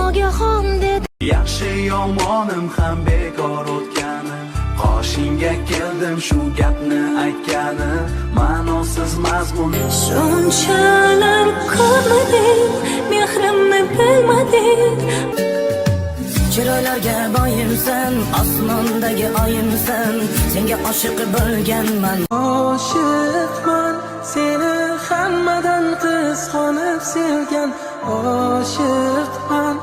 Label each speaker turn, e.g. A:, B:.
A: nogahon dedi.
B: Yaxshi yomonim ham bekor o'tgani, qoshingga keldim shu gapni aytgani, ma'nosiz mazmun.
A: Shunchalar ko'rmading, mehrimni bilmading.
C: Chiroylarga boyimsan, osmondagi oyimsan, senga oshiq bo'lganman.
D: Oshiqman, seni hammadan qizg'onib sevgan oshiqman.